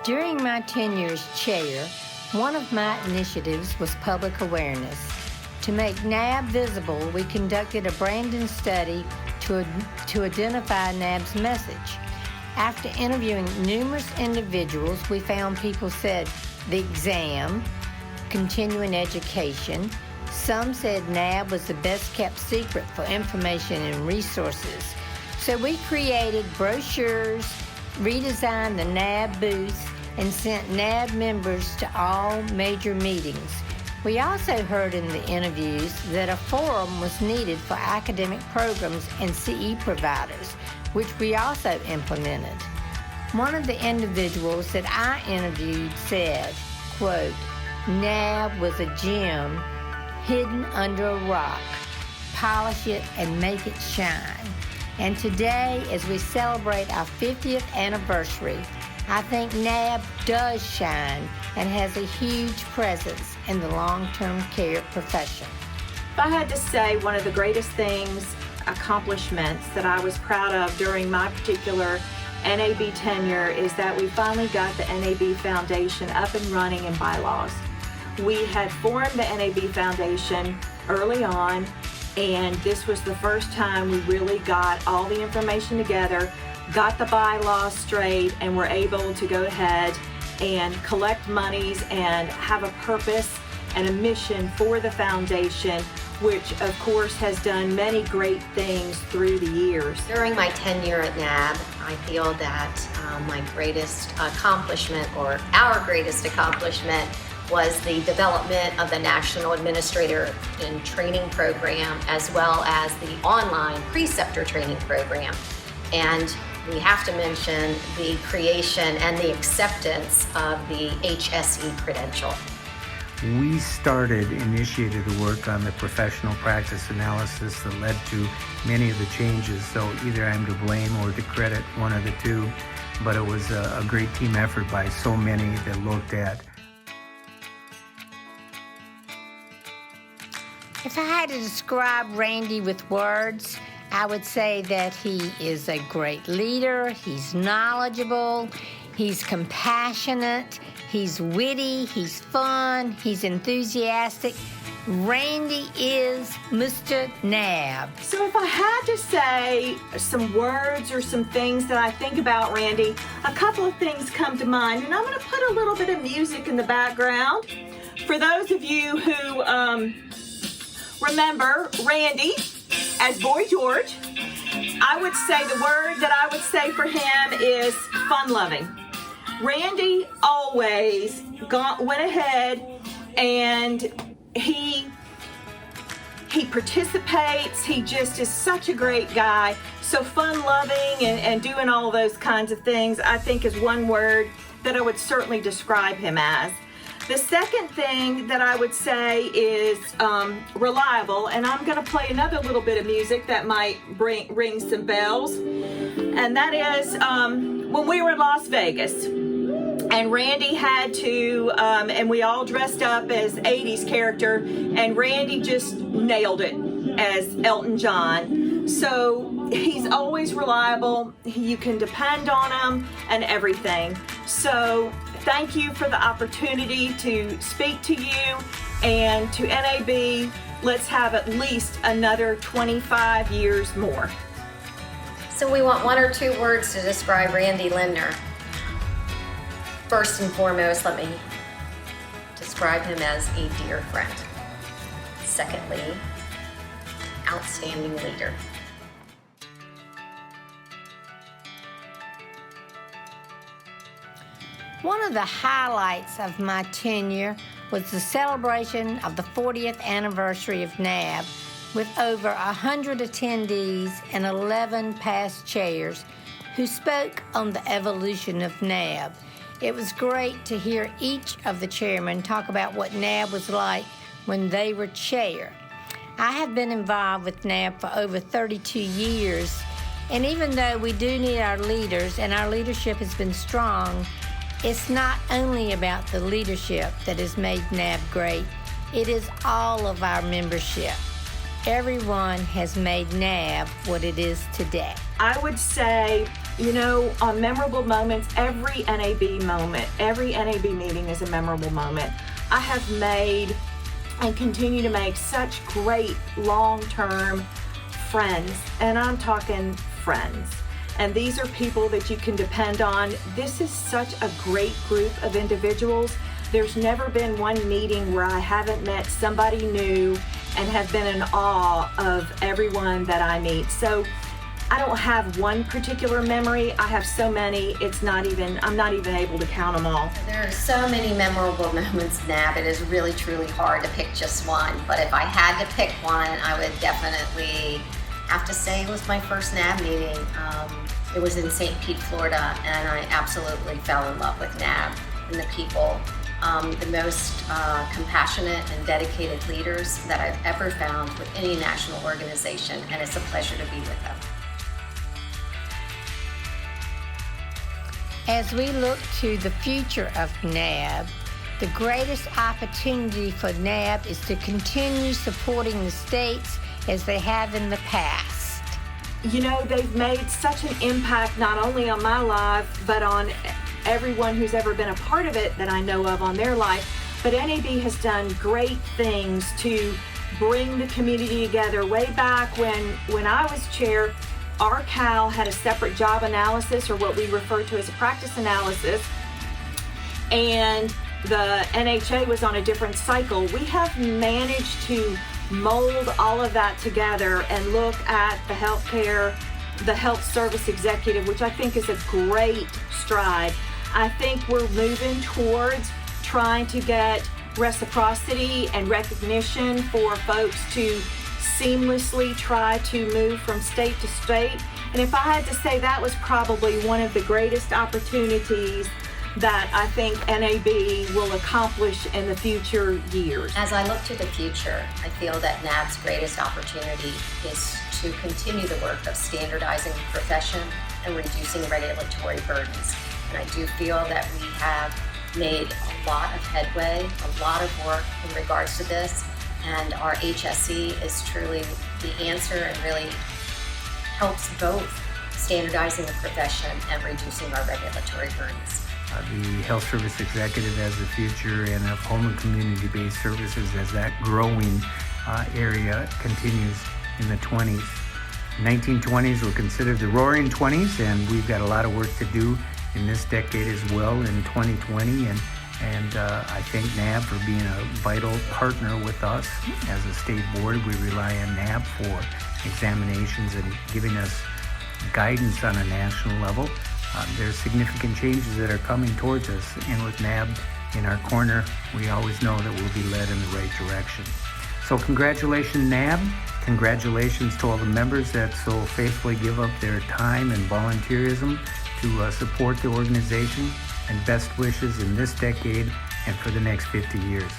During my tenure as chair, one of my initiatives was public awareness. To make NAB visible, we conducted a branding study to identify NAB's message. After interviewing numerous individuals, we found people said the exam, continuing education. Some said NAB was the best kept secret for information and resources. So we created brochures, redesigned the NAB booth, and sent NAB members to all major meetings. We also heard in the interviews that a forum was needed for academic programs and CE providers, which we also implemented. One of the individuals that I interviewed said, quote, "NAB was a gem hidden under a rock. Polish it and make it shine." And today, as we celebrate our 50th anniversary, I think NAB does shine and has a huge presence in the long-term care profession. If I had to say one of the greatest accomplishments that I was proud of during my particular NAB tenure is that we finally got the NAB Foundation up and running in bylaws. We had formed the NAB Foundation early on, and this was the first time we really got all the information together, got the bylaws straight, and were able to go ahead and collect monies and have a purpose and a mission for the foundation, which of course has done many great things through the years. During my tenure at NAB, I feel that my greatest accomplishment, or our greatest accomplishment, was the development of the National Administrator in Training Program, as well as the online preceptor training program. And we have to mention the creation and the acceptance of the HSE credential. We initiated the work on the professional practice analysis that led to many of the changes. So either I'm to blame or to credit, one of the two, but it was a great team effort by so many that looked at. If I had to describe Randy with words, I would say that he is a great leader, he's knowledgeable, he's compassionate, he's witty, he's fun, he's enthusiastic. Randy is Mr. NAB. So if I had to say some words or some things that I think about Randy, a couple of things come to mind, and I'm going to put a little bit of music in the background. For those of you who remember Randy as Boy George, I would say the word that I would say for him is fun-loving. Randy always went ahead and he participates. He just is such a great guy. So fun-loving and doing all those kinds of things, I think, is one word that I would certainly describe him as. The second thing that I would say is reliable, and I'm going to play another little bit of music that might ring some bells, and that is when we were in Las Vegas, and Randy had to, and we all dressed up as 80s character, and Randy just nailed it as Elton John. So he's always reliable, you can depend on him and everything. So thank you for the opportunity to speak to you, and to NAB, let's have at least another 25 years more. So we want one or two words to describe Randy Lindner. First and foremost, let me describe him as a dear friend. Secondly, outstanding leader. One of the highlights of my tenure was the celebration of the 40th anniversary of NAB, with over 100 attendees and 11 past chairs who spoke on the evolution of NAB. It was great to hear each of the chairmen talk about what NAB was like when they were chair. I have been involved with NAB for over 32 years, and even though we do need our leaders and our leadership has been strong, it's not only about the leadership that has made NAB great, it is all of our membership. Everyone has made NAB what it is today. I would say You know, on memorable moments, every NAB moment, every NAB meeting is a memorable moment. I have made and continue to make such great long-term friends, and I'm talking friends. And these are people that you can depend on. This is such a great group of individuals. There's never been one meeting where I haven't met somebody new and have been in awe of everyone that I meet. So I don't have one particular memory. I have so many, I'm not even able to count them all. There are so many memorable moments, NAB. It is really, truly hard to pick just one. But if I had to pick one, I would definitely have to say it was my first NAB meeting. It was in St. Pete, Florida, and I absolutely fell in love with NAB and the people. The most compassionate and dedicated leaders that I've ever found with any national organization, and it's a pleasure to be with them. As we look to the future of NAB, the greatest opportunity for NAB is to continue supporting the states as they have in the past. You know, they've made such an impact not only on my life, but on everyone who's ever been a part of it that I know of on their life. But NAB has done great things to bring the community together. Way back when I was chair, our CAL had a separate job analysis, or what we refer to as a practice analysis, and the NHA was on a different cycle. We have managed to mold all of that together and look at the healthcare, the health service executive, which I think is a great stride. I think we're moving towards trying to get reciprocity and recognition for folks to seamlessly try to move from state to state. And if I had to say, that was probably one of the greatest opportunities that I think NAB will accomplish in the future years. As I look to the future, I feel that NAB's greatest opportunity is to continue the work of standardizing the profession and reducing regulatory burdens. And I do feel that we have made a lot of headway, a lot of work in regards to this, and our HSE is truly the answer and really helps both standardizing the profession and reducing our regulatory burdens. The health service executive as the future, and of home and community-based services as that growing area continues in the 20s. 1920s were considered the roaring 20s, and we've got a lot of work to do in this decade as well in 2020. And I thank NAB for being a vital partner with us. As a state board, we rely on NAB for examinations and giving us guidance on a national level. There's significant changes that are coming towards us, and with NAB in our corner, we always know that we'll be led in the right direction. So congratulations, NAB. Congratulations to all the members that so faithfully give up their time and volunteerism to support the organization, and best wishes in this decade and for the next 50 years.